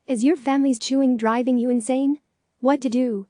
Is your family's chewing driving you insane? What to do?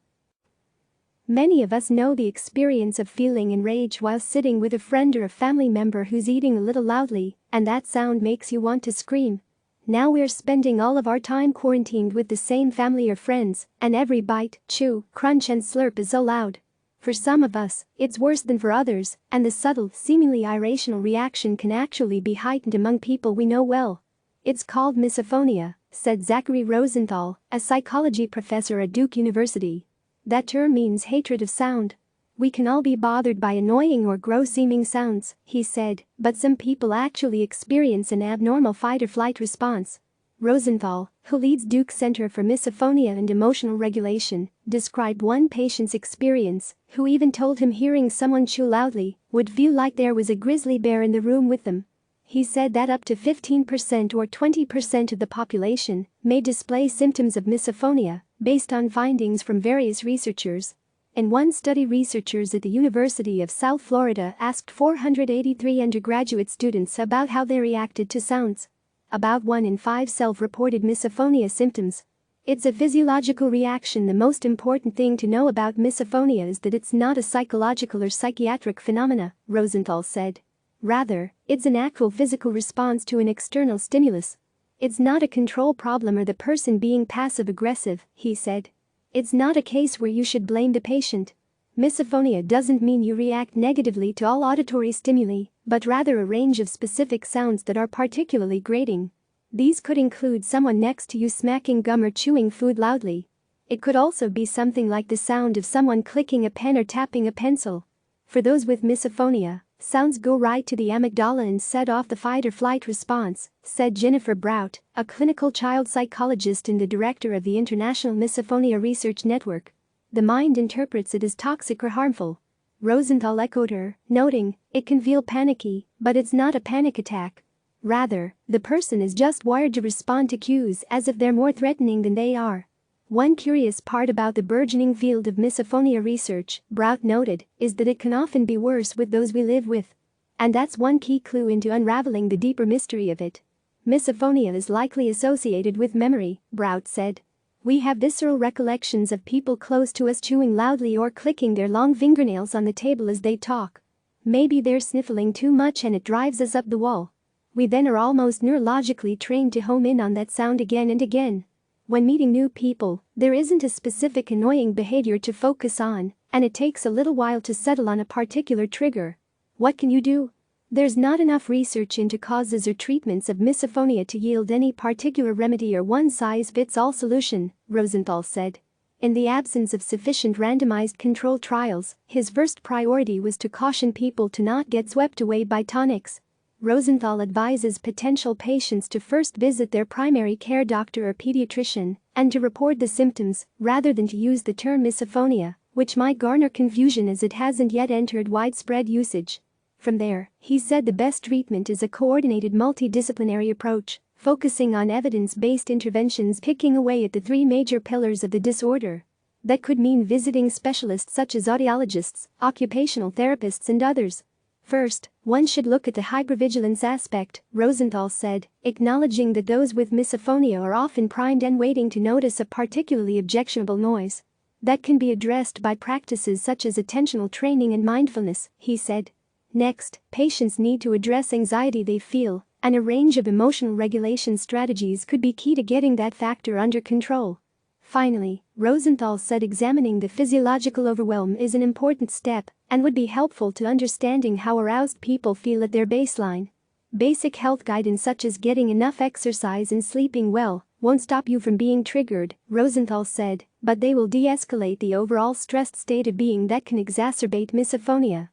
Many of us know the experience of feeling enraged while sitting with a friend or a family member who's eating a little loudly, and that sound makes you want to scream. Now we're spending all of our time quarantined with the same family or friends, and every bite, chew, crunch and slurp is so loud. For some of us, it's worse than for others, and the subtle, seemingly irrational reaction can actually be heightened among people we know well. It's called misophonia, said Zachary Rosenthal, a psychology professor at Duke University. That term means hatred of sound. We can all be bothered by annoying or gross-seeming sounds, he said, but some people actually experience an abnormal fight-or-flight response. Rosenthal, who leads Duke's Center for Misophonia and Emotional Regulation, described one patient's experience, who even told him hearing someone chew loudly would feel like there was a grizzly bear in the room with them. He said that up to 15% or 20% of the population may display symptoms of misophonia, based on findings from various researchers. In one study, researchers at the University of South Florida asked 483 undergraduate students about how they reacted to sounds. About 1 in 5 self-reported misophonia symptoms. It's a physiological reaction. The most important thing to know about misophonia is that it's not a psychological or psychiatric phenomena, Rosenthal said. Rather, it's an actual physical response to an external stimulus. It's not a control problem or the person being passive-aggressive, he said. It's not a case where you should blame the patient. Misophonia doesn't mean you react negatively to all auditory stimuli, but rather a range of specific sounds that are particularly grating. These could include someone next to you smacking gum or chewing food loudly. It could also be something like the sound of someone clicking a pen or tapping a pencil. For those with misophonia, sounds go right to the amygdala and set off the fight-or-flight response, said Jennifer Brout, a clinical child psychologist and the director of the International Misophonia Research Network. The mind interprets it as toxic or harmful. Rosenthal echoed her, noting, it can feel panicky, but it's not a panic attack. Rather, the person is just wired to respond to cues as if they're more threatening than they are. One curious part about the burgeoning field of misophonia research, Brout noted, is that it can often be worse with those we live with. And that's one key clue into unraveling the deeper mystery of it. Misophonia is likely associated with memory, Brout said. We have visceral recollections of people close to us chewing loudly or clicking their long fingernails on the table as they talk. Maybe they're sniffling too much and it drives us up the wall. We then are almost neurologically trained to home in on that sound again and again. When meeting new people, there isn't a specific annoying behavior to focus on, and it takes a little while to settle on a particular trigger. What can you do? There's not enough research into causes or treatments of misophonia to yield any particular remedy or one-size-fits-all solution, Rosenthal said. In the absence of sufficient randomized controlled trials, his first priority was to caution people to not get swept away by tonics. Rosenthal advises potential patients to first visit their primary care doctor or pediatrician and to report the symptoms rather than to use the term misophonia, which might garner confusion as it hasn't yet entered widespread usage. From there, he said the best treatment is a coordinated multidisciplinary approach, focusing on evidence-based interventions picking away at the 3 major pillars of the disorder. That could mean visiting specialists such as audiologists, occupational therapists and others. First, one should look at the hypervigilance aspect, Rosenthal said, acknowledging that those with misophonia are often primed and waiting to notice a particularly objectionable noise. That can be addressed by practices such as attentional training and mindfulness, he said. Next, patients need to address anxiety they feel, and a range of emotional regulation strategies could be key to getting that factor under control. Finally, Rosenthal said examining the physiological overwhelm is an important step and would be helpful to understanding how aroused people feel at their baseline. Basic health guidance such as getting enough exercise and sleeping well won't stop you from being triggered, Rosenthal said, but they will de-escalate the overall stressed state of being that can exacerbate misophonia.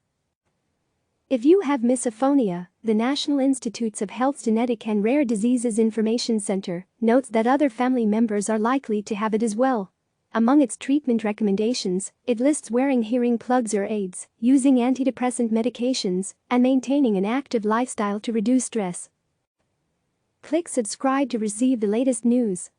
If you have misophonia, the National Institutes of Health's Genetic and Rare Diseases Information Center notes that other family members are likely to have it as well. Among its treatment recommendations, it lists wearing hearing plugs or aids, using antidepressant medications, and maintaining an active lifestyle to reduce stress. Click subscribe to receive the latest news.